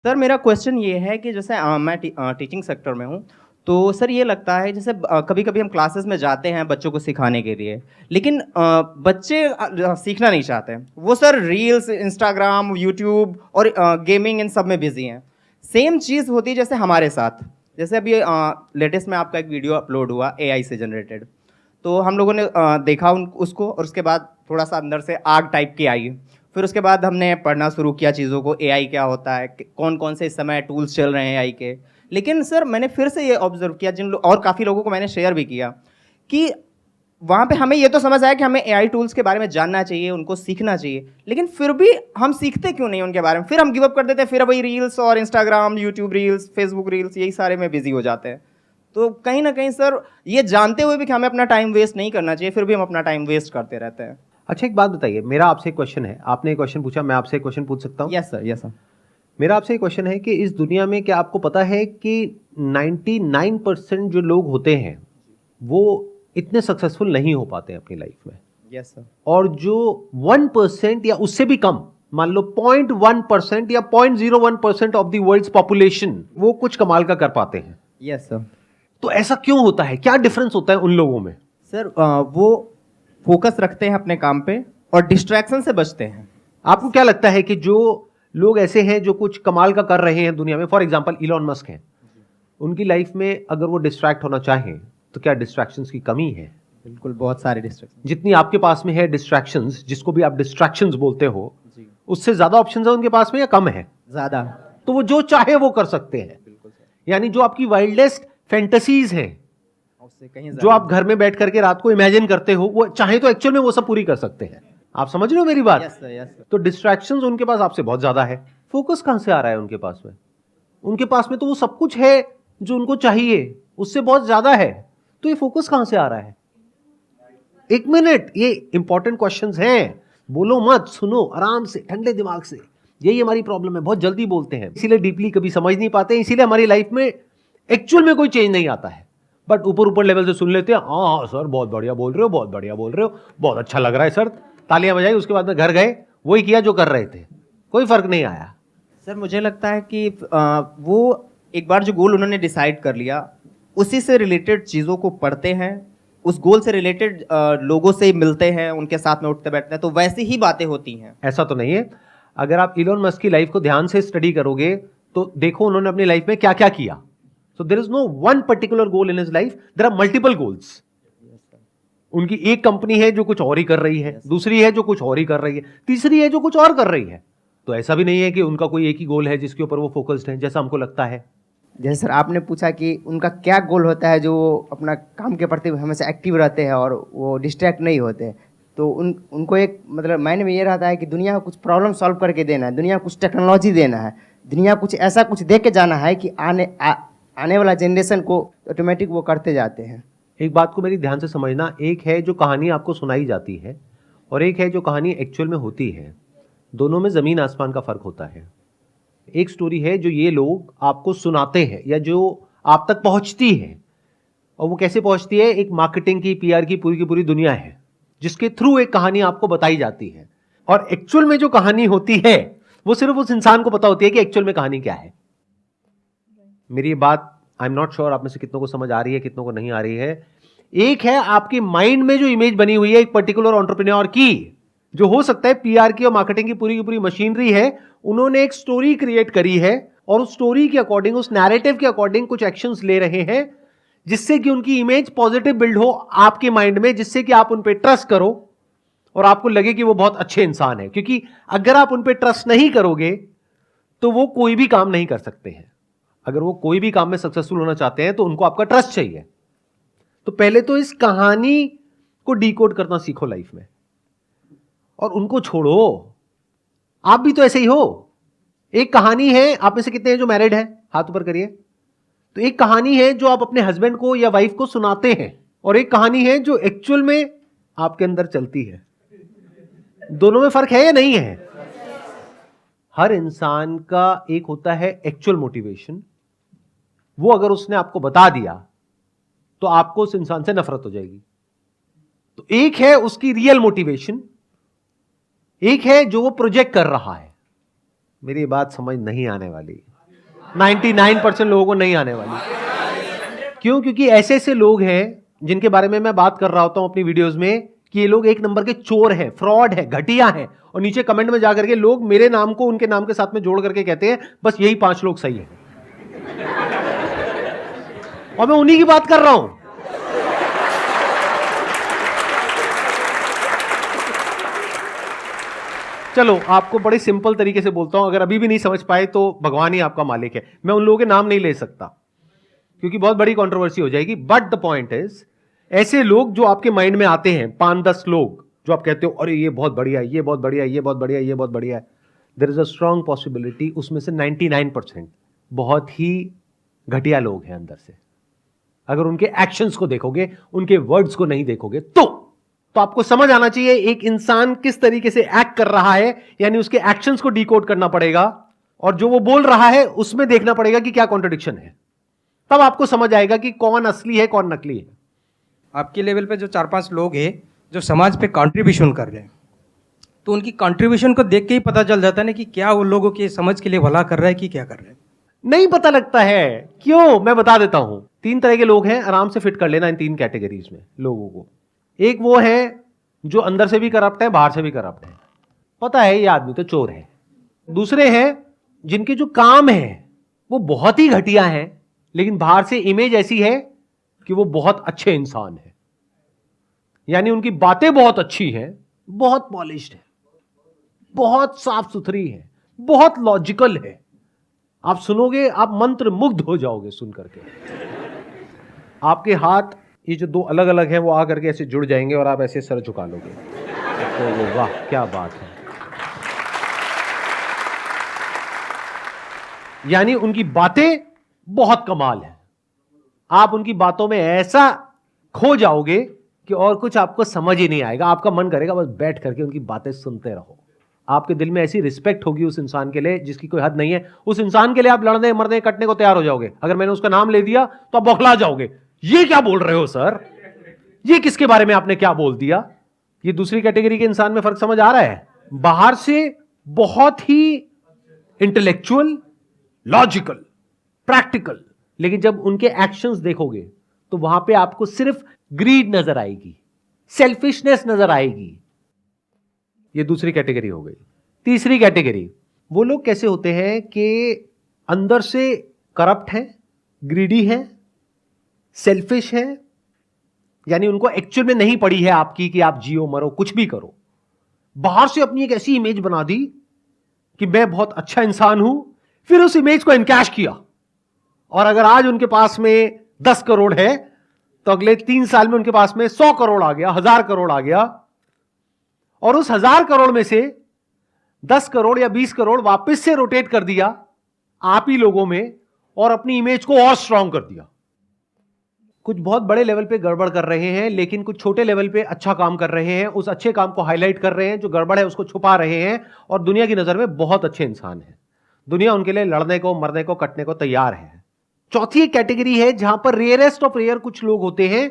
Sir मेरा question ये है कि जैसे मैं टीचिंग सेक्टर में हूँ, तो सर ये लगता है जैसे कभी-कभी हम क्लासेस में जाते हैं बच्चों को सिखाने के लिए, लेकिन बच्चे सीखना नहीं चाहते हैं। वो सर रील्स, इंस्टाग्राम, यूट्यूब और गेमिंग इन सब में बिज़ी हैं। सेम चीज़ होती है जैसे हमारे साथ। जैसे अभी लेटेस्ट में आपका एक वीडियो अपलोड हुआ एआई से जनरेटेड। तो हम लोगों ने देखा उसको और उसके बाद थोड़ा-सा अंदर से आग टाइप की आई। फिर उसके बाद हमने पढ़ना शुरू किया चीज़ों को, एआई क्या होता है, कौन-कौन से इस समय टूल्स चल रहे हैं एआई के। लेकिन सर मैंने फिर से ये ऑब्ज़र्व किया और काफ़ी लोगों को मैंने शेयर भी किया कि वहाँ पे हमें ये तो समझ आया कि हमें एआई टूल्स के बारे में जानना चाहिए, उनको सीखना चाहिए। लेकिन फिर भी हम सीखते क्यों नहीं उनके बारे में? फिर हम गिव अप कर देते हैं, फिर वही रील्स और Instagram, YouTube reels, Facebook reels यही सारे में बिज़ी हो जाते हैं। तो कहीं न कहीं सर ये जानते हुए भी कि हमें अपना टाइम वेस्ट नहीं करना चाहिए, फिर भी हम अपना टाइम वेस्ट करते रहते हैं। अच्छा, एक बात बताइए, मेरा आपसे एक क्वेश्चन है। आपने एक क्वेश्चन पूछा, मैं आपसे एक क्वेश्चन पूछ सकता हूँ? Yes sir, yes sir. मेरा आपसे एक क्वेश्चन है कि इस दुनिया में क्या आपको पता है कि 99% जो लोग होते हैं वो इतने सक्सेसफुल नहीं हो पाते अपनी लाइफ में, यस सर। और जो 1% या उससे भी कम, मान लो 0.1% या 0.01% ऑफ द वर्ल्ड्स पॉपुलेशन, वो कुछ कमाल का कर पाते हैं। Yes sir. तो ऐसा क्यों होता है? क्या डिफरेंस होता है उन लोगों में? सर वो फ़ोकस रखते हैं अपने काम पे और डिस्ट्रैक्शन से बचते हैं। आपको क्या लगता है कि जो लोग ऐसे हैं जो कुछ कमाल का कर रहे हैं दुनिया में, फॉर एग्जांपल इलॉन मस्क हैं, उनकी लाइफ में अगर वो डिस्ट्रैक्ट होना चाहें तो क्या डिस्ट्रैक्शंस की कमी है? बिल्कुल, बहुत सारे डिस्ट्रैक्शन। जितनी आपके पास में है डिस्ट्रैक्शंस, जिसको भी आप डिस्ट्रैक्शंस बोलते हो, जी। उससे ज्यादा ऑप्शंस है उनके पास में या कम है? ज़्यादा। तो वो जो चाहे वो कर सकते हैं। बिल्कुल सर। यानी जो आपकी वाइल्डेस्ट फैंटेसीज हैं, उससे कहीं जो ज़्यादा। आप घर में बैठ करके रात को इमेजिन करते हो, वो चाहे तो एक्चुअल में वो सब पूरी कर सकते हैं। आप समझ रहे हो मेरी बात? Yes sir, yes sir. तो डिस्ट्रैक्शंस उनके पास आपसे बहुत ज्यादा है। फोकस कहां से आ रहा है उनके पास में? उनके पास में तो वो सब कुछ है जो उनको चाहिए, उससे बहुत ज्यादा है। तो ये फोकस कहां से आ रहा है? एक मिनट, ये इंपॉर्टेंट क्वेश्चंस हैं। बोलो मत, सुनो आराम से, ठंडे दिमाग से। यही हमारी प्रॉब्लम है, बहुत जल्दी बोलते हैं, इसीलिए डीपली कभी समझ नहीं पाते, इसीलिए हमारी लाइफ में एक्चुअल में कोई चेंज नहीं आता है। बट ऊपर ऊपर लेवल से सुन लेते हैं, हाँ सर बहुत बढ़िया बोल रहे हो, बहुत बढ़िया बोल रहे हो, बहुत अच्छा लग रहा है सर, तालियां बजाई। उसके बाद में घर गए, वही किया जो कर रहे थे, कोई फर्क नहीं आया। सर मुझे लगता है कि वो एक बार जो गोल उन्होंने डिसाइड कर लिया, उसी से रिलेटेड चीज़ों को पढ़ते हैं, उस गोल से रिलेटेड लोगों से मिलते हैं, उनके साथ में उठते बैठते हैं, तो वैसी ही बातें होती हैं। ऐसा तो नहीं है। अगर आप इलोन मस्क की लाइफ को ध्यान से स्टडी करोगे तो देखो उन्होंने अपनी लाइफ में क्या क्या किया। So there is no one particular goal in his life, there are multiple goals. उनकी एक कंपनी है जो कुछ और ही कर रही है, दूसरी है जो कुछ और ही कर रही है, तीसरी है जो कुछ और कर रही है। तो ऐसा भी नहीं है कि उनका कोई एक ही गोल है जिसके ऊपर वो फोकस्ड है, जैसा हमको लगता है। जैसे सर आपने पूछा कि उनका क्या गोल होता है जो वो अपना काम के प्रति हमेशा एक्टिव रहते हैं और वो डिस्ट्रैक्ट नहीं होते। तो उनको एक मतलब माइंड में ये रहता है कि दुनिया को कुछ प्रॉब्लम सॉल्व करके देना है, दुनिया को कुछ टेक्नोलॉजी देना है, दुनिया कुछ ऐसा कुछ दे के जाना है कि आने वाला जनरेशन को ऑटोमेटिक वो करते जाते हैं। एक बात को मेरी ध्यान से समझना, एक है जो कहानी आपको सुनाई जाती है और एक है जो कहानी एक्चुअल में होती है। दोनों में जमीन आसमान का फर्क होता है। एक स्टोरी है जो ये लोग आपको सुनाते हैं या जो आप तक पहुंचती है, और वो कैसे पहुंचती है? एक मार्केटिंग की, पीआर की पूरी दुनिया है जिसके थ्रू एक कहानी आपको बताई जाती है। और एक्चुअल में जो कहानी होती है वो सिर्फ उस इंसान को पता होती है कि एक्चुअल में कहानी क्या है। मेरी बात आई एम नॉट श्योर आप में से कितनों को समझ आ रही है, कितनों को नहीं आ रही है। एक है आपकी माइंड में जो इमेज बनी हुई है एक पर्टिकुलर एंटरप्रेन्योर की, जो हो सकता है पीआर की और मार्केटिंग की पूरी मशीनरी है, उन्होंने एक स्टोरी क्रिएट करी है और उस स्टोरी के अकॉर्डिंग, उस नैरेटिव के अकॉर्डिंग कुछ एक्शंस ले रहे हैं जिससे कि उनकी इमेज पॉजिटिव बिल्ड हो आपके माइंड में, जिससे कि आप उन पे ट्रस्ट करो और आपको लगे कि वो बहुत अच्छे इंसान है। क्योंकि अगर आप उन पे ट्रस्ट नहीं करोगे तो वो कोई भी काम नहीं कर सकते हैं। अगर वो कोई भी काम में सक्सेसफुल होना चाहते हैं तो उनको आपका ट्रस्ट चाहिए। तो पहले तो इस कहानी को डिकोड करना सीखो लाइफ में, और उनको छोड़ो। आप भी तो ऐसे ही हो। एक कहानी है, आप में से कितने हैं जो मैरिड है? हाथ ऊपर करिए। तो एक कहानी है जो आप अपने हस्बैंड को या वाइफ को सुनाते हैं, और एक कहानी है जो एक्चुअल में आपके अंदर चलती है। दोनों में फर्क है या नहीं है? हर इंसान का एक होता है एक्चुअल मोटिवेशन, वो अगर उसने आपको बता दिया तो आपको उस इंसान से नफरत हो जाएगी। तो एक है उसकी रियल मोटिवेशन, एक है जो वो प्रोजेक्ट कर रहा है। मेरी बात समझ नहीं आने वाली। 99% लोगों को नहीं आने वाली। क्यों? क्योंकि ऐसे ऐसे लोग हैं जिनके बारे में मैं बात कर रहा होता हूं अपनी वीडियोस में कि ये लोग एक नंबर के चोर हैं, फ्रॉड है, घटिया हैं, और नीचे कमेंट में जाकर के लोग मेरे नाम को उनके नाम के साथ में जोड़ करके कहते हैं बस यही 5 लोग सही हैं। और मैं उन्हीं की बात कर रहा हूं। चलो आपको बड़े सिंपल तरीके से बोलता हूं, अगर अभी भी नहीं समझ पाए तो भगवान ही आपका मालिक है। मैं उन लोगों के नाम नहीं ले सकता क्योंकि बहुत बड़ी कंट्रोवर्सी हो जाएगी, बट द पॉइंट इज ऐसे लोग जो आपके माइंड में आते हैं 5-10 लोग जो आप कहते हो अरे ये बहुत बढ़िया है, ये बहुत बढ़िया है, ये बहुत बढ़िया है, ये बहुत बढ़िया है, there is a strong possibility उसमें से 99% बहुत ही घटिया लोग हैं अंदर से। अगर उनके एक्शंस को देखोगे, उनके वर्ड्स को नहीं देखोगे तो आपको समझ आना चाहिए एक इंसान किस तरीके से एक्ट कर रहा है, यानी उसके एक्शंस को डिकोड करना पड़ेगा और जो वो बोल रहा है उसमें देखना पड़ेगा कि क्या कॉन्ट्रडिक्शन है। तब आपको समझ आएगा कि कौन असली है कौन नकली है। आपके लेवल पे जो 4-5 लोग हैं जो समाज पे कंट्रीब्यूशन कर रहे हैं, तो उनकी कंट्रीब्यूशन को देख के ही पता चल जाता है ना कि क्या वो लोगों के समझ के लिए भला कर रहा है कि क्या कर रहे हैं। नहीं पता लगता है। क्यों? मैं बता देता हूं। 3 तरह के लोग हैं, आराम से फिट कर लेना इन 3 कैटेगरीज में लोगों को। एक वो है जो अंदर से भी करप्ट है, बाहर से भी करप्ट है, पता है ये आदमी तो चोर है। दूसरे हैं जिनके जो काम है वो बहुत ही घटिया है, लेकिन बाहर से इमेज ऐसी है कि वो बहुत अच्छे इंसान है, यानी उनकी बातें बहुत अच्छी हैं, बहुत पॉलिश्ड है, बहुत साफ सुथरी है, बहुत लॉजिकल है। आप सुनोगे आप मंत्र मुग्ध हो जाओगे सुन करके। आपके हाथ ये जो 2 अलग अलग हैं वो आकर के ऐसे जुड़ जाएंगे और आप ऐसे सर झुका लोगे, तो वो वाह क्या बात है। यानी उनकी बातें बहुत कमाल है, आप उनकी बातों में ऐसा खो जाओगे कि और कुछ आपको समझ ही नहीं आएगा। आपका मन करेगा बस बैठ करके उनकी बातें सुनते रहो। आपके दिल में ऐसी रिस्पेक्ट होगी उस इंसान के लिए जिसकी कोई हद नहीं है। उस इंसान के लिए आप लड़ने मरने कटने को तैयार हो जाओगे। अगर मैंने उसका नाम ले दिया तो आप बौखला जाओगे, ये क्या बोल रहे हो सर, ये किसके बारे में आपने क्या बोल दिया। ये दूसरी कैटेगरी के इंसान में फर्क समझ आ रहा है। बाहर से बहुत ही इंटेलेक्चुअल, लॉजिकल, प्रैक्टिकल, लेकिन जब उनके एक्शंस देखोगे तो वहां पे आपको सिर्फ ग्रीड नजर आएगी, सेल्फिशनेस नजर आएगी। ये दूसरी कैटेगरी हो गई। तीसरी कैटेगरी वो लोग कैसे होते हैं कि अंदर से करप्ट हैं, ग्रीडी हैं, सेल्फिश हैं, यानी उनको एक्चुअल में नहीं पड़ी है आपकी कि आप जियो मरो कुछ भी करो। बाहर से अपनी एक ऐसी इमेज बना दी कि मैं बहुत अच्छा इंसान हूं, फिर उस इमेज को एनकैश किया, और अगर आज उनके पास में 10 करोड़ है तो अगले 3 साल में उनके पास में 100 करोड़ आ गया, 1000 करोड़ आ गया, और उस 1000 करोड़ में से 10 करोड़ या 20 करोड़ वापस से रोटेट कर दिया आप ही लोगों में और अपनी इमेज को और स्ट्रांग कर दिया। कुछ बहुत बड़े लेवल पे गड़बड़ कर रहे हैं, लेकिन कुछ छोटे लेवल पे अच्छा काम कर रहे हैं, उस अच्छे काम को हाईलाइट कर रहे हैं, जो गड़बड़ है उसको छुपा रहे हैं, और दुनिया की नजर में बहुत अच्छे इंसान हैं। दुनिया उनके लिए लड़ने को, मरने को, कटने को तैयार है। चौथी एक कैटेगरी है जहां पर रेयरेस्ट ऑफ रेयर कुछ लोग होते हैं।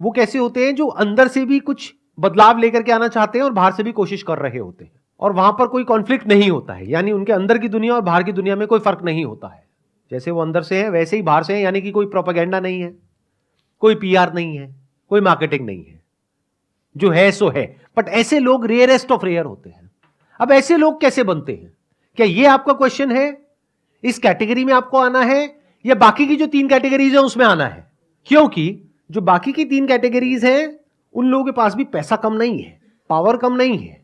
वो कैसे होते हैं? जो अंदर से भी कुछ बदलाव लेकर के आना चाहते हैं और बाहर से भी कोशिश कर रहे होते हैं, और वहां पर कोई कॉन्फ्लिक्ट नहीं होता है, यानी उनके अंदर की दुनिया और बाहर की दुनिया में कोई फर्क नहीं होता है। जैसे वो अंदर से है वैसे ही बाहर से है, यानी कि कोई प्रोपेगेंडा नहीं है, कोई पीआर नहीं है, कोई मार्केटिंग नहीं है, जो है सो है। बट ऐसे लोग रेयरेस्ट ऑफ रेयर होते हैं। अब ऐसे लोग कैसे बनते हैं? क्या ये आपका क्वेश्चन है? इस कैटेगरी में आपको आना है या बाकी की जो 3 कैटेगरीज है उसमें आना है? क्योंकि जो बाकी की 3 कैटेगरीज हैं उन लोगों के पास भी पैसा कम नहीं है, पावर कम नहीं है।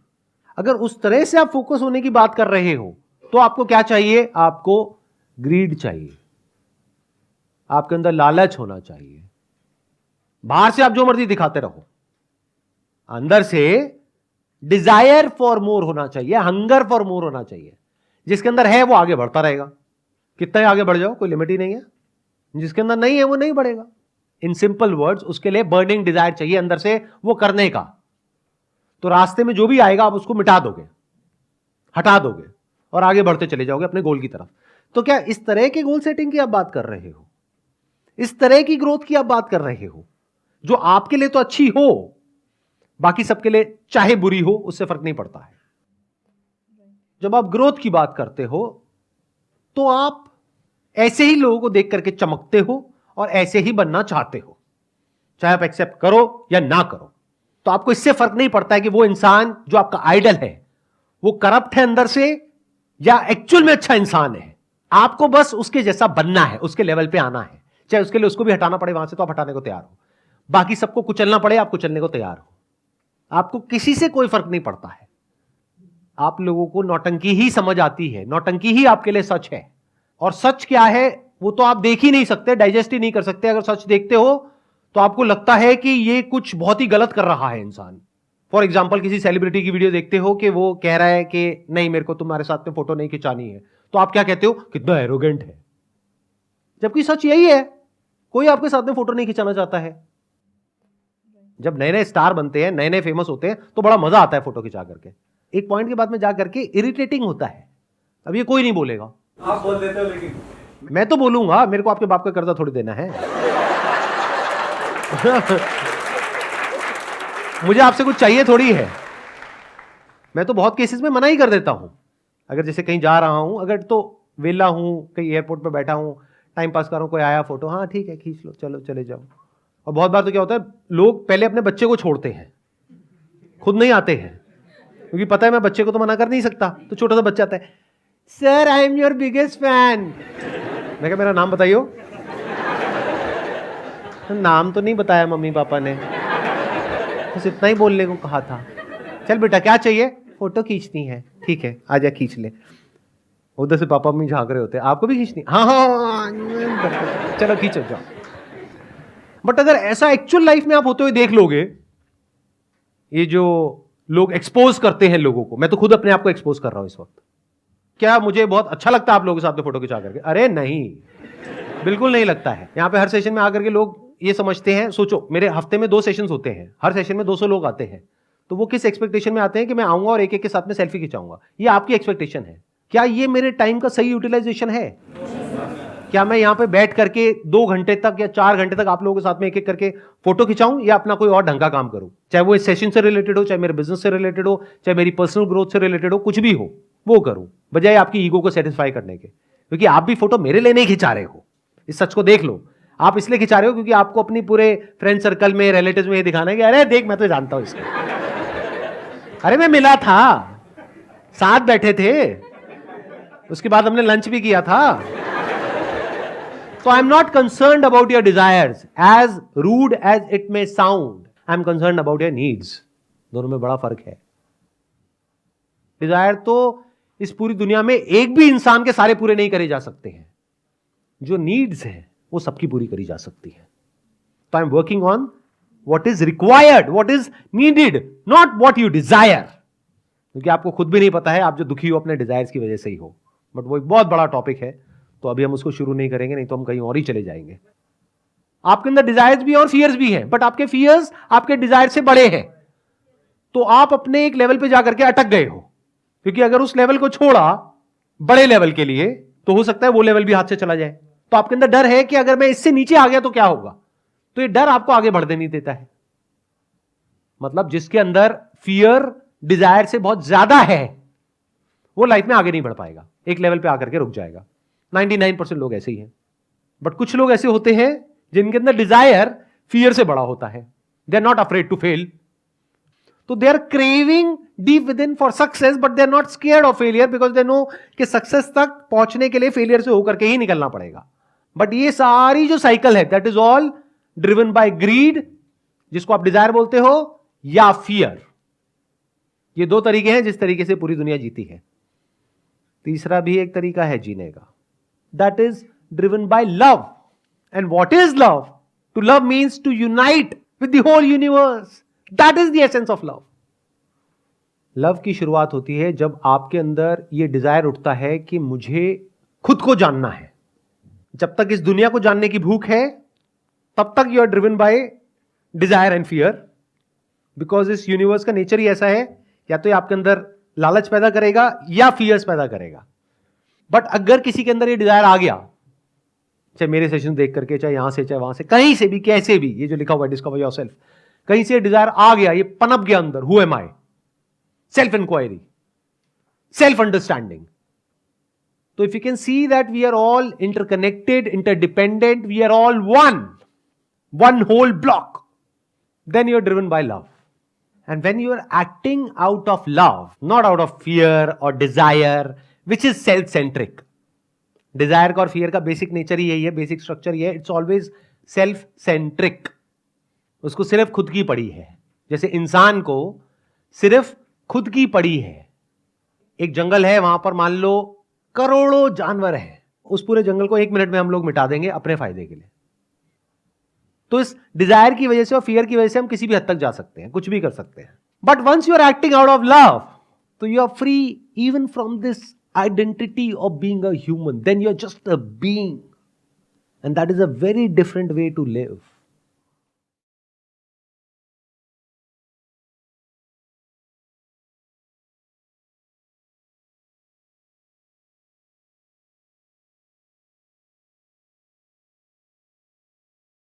अगर उस तरह से आप फोकस होने की बात कर रहे हो तो आपको क्या चाहिए? आपको ग्रीड चाहिए, आपके अंदर लालच होना चाहिए। बाहर से आप जो मर्जी दिखाते रहो, अंदर से डिजायर फॉर मोर होना चाहिए, हंगर फॉर मोर होना चाहिए। जिसके अंदर है वो आगे बढ़ता रहेगा, कितना ही आगे बढ़ जाओ कोई लिमिट ही नहीं है। जिसके अंदर नहीं है वो नहीं बढ़ेगा। इन सिंपल वर्ड्स, उसके लिए बर्निंग डिजायर चाहिए अंदर से वो करने का। तो रास्ते में जो भी आएगा आप उसको मिटा दोगे, हटा दोगे और आगे बढ़ते चले जाओगे अपने गोल की तरफ। तो क्या इस तरह के गोल सेटिंग की आप बात कर रहे हो? इस तरह की ग्रोथ की आप बात कर रहे हो जो आपके लिए तो अच्छी हो, बाकी सबके लिए चाहे बुरी हो उससे फर्क नहीं पड़ता है। जब आप ग्रोथ की बात करते हो तो आप ऐसे ही लोगों को देख करके चमकते हो और ऐसे ही बनना चाहते हो, चाहे आप एक्सेप्ट करो या ना करो। तो आपको इससे फर्क नहीं पड़ता है कि वो इंसान जो आपका आइडल है वो करप्ट है अंदर से या एक्चुअल में अच्छा इंसान है। आपको बस उसके जैसा बनना है, उसके लेवल पे आना है, चाहे उसके लिए उसको भी हटाना पड़े वहां से तो आप हटाने को तैयार हो, बाकी सबको कुचलना पड़े आप कुचलने को तैयार हो। आपको किसी से कोई फर्क नहीं पड़ता है। आप लोगों को नौटंकी ही समझ आती है, नौटंकी ही आपके लिए सच है। और सच क्या है वो तो आप देख ही नहीं सकते, डाइजेस्ट ही नहीं कर सकते। अगर सच देखते हो तो आपको लगता है कि ये कुछ बहुत ही गलत कर रहा है इंसान। फॉर एग्जाम्पल किसी सेलिब्रिटी की वीडियो देखते हो कि वो कह रहा है कि नहीं मेरे को तुम्हारे साथ में फोटो नहीं खिंचानी है, तो आप क्या कहते हो, कितना एरोगेंट है। जबकि सच यही है, कोई आपके साथ में फोटो नहीं खिंचाना चाहता है। जब नए नए स्टार बनते हैं, नए नए फेमस होते हैं, तो बड़ा मजा आता है फोटो खिंचा करके। एक पॉइंट के बाद में जा करके इरिटेटिंग होता है। अब ये कोई नहीं बोलेगा, आप बोल देते हो, लेकिन मैं तो बोलूंगा, मेरे को आपके बाप का कर्जा थोड़ी देना है। मुझे आपसे कुछ चाहिए थोड़ी है। मैं तो बहुत केसेस में मना ही कर देता हूं। अगर जैसे कहीं जा रहा हूं, अगर तो वेला हूं, कहीं एयरपोर्ट पे बैठा हूं, टाइम पास कर रहा हूं, कोई आया फोटो, हाँ ठीक है खींच लो, चलो चले जाओ। और बहुत बार तो क्या होता है, लोग पहले अपने बच्चे को छोड़ते हैं, खुद नहीं आते हैं, क्योंकि पता है मैं बच्चे को तो मना कर नहीं सकता। तो छोटा सा बच्चा आता है, sir I am your biggest fan. मैं कहा मेरा नाम बताइयो। नाम तो नहीं बताया मम्मी पापा ने, बस इतना ही बोलने को कहा था। चल बेटा क्या चाहिए, फोटो खींचनी है, ठीक है आजा खींच ले। उधर से पापा मम्मी झांक रहे होते हैं, आपको भी खींचनी, हाँ हाँ चलो खींचो जाओ। बट अगर ऐसा एक्चुअल लाइफ में आप होते हुए देख लोगे, ये जो लोग एक्सपोज करते हैं लोगों को, मैं तो खुद अपने आप को एक्सपोज कर रहा हूं इस वक्त। क्या मुझे बहुत अच्छा लगता है आप लोगों के साथ में फोटो खिंचा करके? अरे नहीं, बिल्कुल नहीं लगता है। यहां पे हर सेशन में आकर के लोग ये समझते हैं, सोचो मेरे हफ्ते में 2 सेशंस होते हैं, हर सेशन में 200 लोग आते हैं, तो वो किस एक्सपेक्टेशन में आते हैं कि मैं आऊंगा और एक एक के साथ में सेल्फी खिंचाऊंगा। ये आपकी एक्सपेक्टेशन है। क्या ये मेरे टाइम का सही यूटिलाइजेशन है? क्या मैं यहां पे बैठ करके 2 घंटे तक या 4 घंटे तक आप लोगों के साथ में एक एक करके फोटो खिंचाऊं, या अपना कोई और ढंग का काम करूं? चाहे वो इस सेशन से रिलेटेड हो, चाहे मेरे बिजनेस से रिलेटेड हो, चाहे मेरी पर्सनल ग्रोथ से रिलेटेड हो, कुछ भी हो वो करूं, बजाय आपकी ईगो को सेटिस्फाई करने के। क्योंकि आप भी फोटो मेरे लिए नहीं खिंचा रहे हो, इस सच को देख लो। आप इसलिए खिंचा रहे हो क्योंकि आपको अपनी पूरे फ्रेंड सर्कल में, रिलेटिव्स में ये दिखाना है कि अरे देख मैं तो जानता हूं इसको, अरे मैं मिला था, साथ बैठे थे, उसके बाद हमने लंच भी किया था। So I'm not concerned about your desires, as rude as it may sound. I'm concerned about your needs. दोनों में बड़ा फर्क है। डिजायर तो इस पूरी दुनिया में एक भी इंसान के सारे पूरे नहीं करे जा सकते हैं। जो नीड्स है वो सबकी पूरी करी जा सकती है। तो I am working on what is required, what is needed, not what you desire. क्योंकि आपको खुद भी नहीं पता है, आप जो दुखी हो अपने डिजायर्स की वजह से ही हो। बट वो एक बहुत बड़ा टॉपिक है, तो अभी हम उसको शुरू नहीं करेंगे, नहीं तो हम कहीं और ही चले जाएंगे। आपके अंदर डिजायर्स भी और फियर्स भी हैं, बट आपके फियर्स आपके डिजायर से बड़े हैं। तो आप अपने एक लेवल पे जाकर के अटक गए हो, क्योंकि अगर उस लेवल को छोड़ा बड़े लेवल के लिए, तो हो सकता है वो लेवल भी हाथ से चला जाए। तो आपके अंदर डर है कि अगर मैं इससे नीचे आ गया तो क्या होगा। तो ये डर आपको आगे बढ़ने नहीं देता है। मतलब जिसके अंदर फियर डिजायर से बहुत ज्यादा है, वो लाइफ में आगे नहीं बढ़ पाएगा, एक लेवल पे आकर के रुक जाएगा। 99% लोग ऐसे ही हैं। बट कुछ लोग ऐसे होते हैं जिनके अंदर डिजायर फियर से बड़ा होता है। They are not afraid to fail, तो they are craving deep within for success, but they are not scared of failure, because they know कि सक्सेस तक पहुंचने के लिए फेलियर से होकर के ही निकलना पड़ेगा। बट ये सारी जो साइकिल है, that is all driven by greed, जिसको आप डिजायर बोलते हो, या फियर। ये 2 तरीके हैं जिस तरीके से पूरी दुनिया जीती है। तीसरा भी एक तरीका है जीने का, that is driven by love. And what is love? To love means to unite with the whole universe. That is the essence of love. Love की शुरुआत होती है जब आपके अंदर यह डिजायर उठता है कि मुझे खुद को जानना है। जब तक इस दुनिया को जानने की भूख है, तब तक you are driven by desire and fear, because इस यूनिवर्स का नेचर ही ऐसा है, या तो ये आपके अंदर लालच पैदा करेगा या फियर्स पैदा करेगा। बट अगर किसी के अंदर ये डिजायर आ गया, चाहे मेरे सेशन देख करके, चाहे यहां से, चाहे वहां से, कहीं से भी, कैसे भी, ये जो लिखा हुआ है डिस्कवर योरसेल्फ, कहीं से डिजायर आ गया, ये पनप गया अंदर, who am I, self inquiry, self understanding, तो if you can see that we are all interconnected, interdependent, we are all one whole block, then you are driven by love. And when you are acting out of love, not out of fear or desire, which is self-centric. Desire का और fear का basic nature ही यही है, basic structure ये है, it's always self-centric. उसको सिर्फ खुद की पड़ी है. जैसे इंसान को सिर्फ खुद की पड़ी है. एक जंगल है, वहां पर मान लो करोड़ों जानवर हैं. उस पूरे जंगल को 1 मिनट में हम लोग मिटा देंगे अपने फायदे के लिए. तो इस डिजायर की वजह से और फियर की वजह से हम किसी भी हद तक जा सकते हैं, कुछ भी कर सकते हैं. But once you are acting out of love, तो you are free even from this identity of being a human. Then you are just a being, and that is a very different way to live.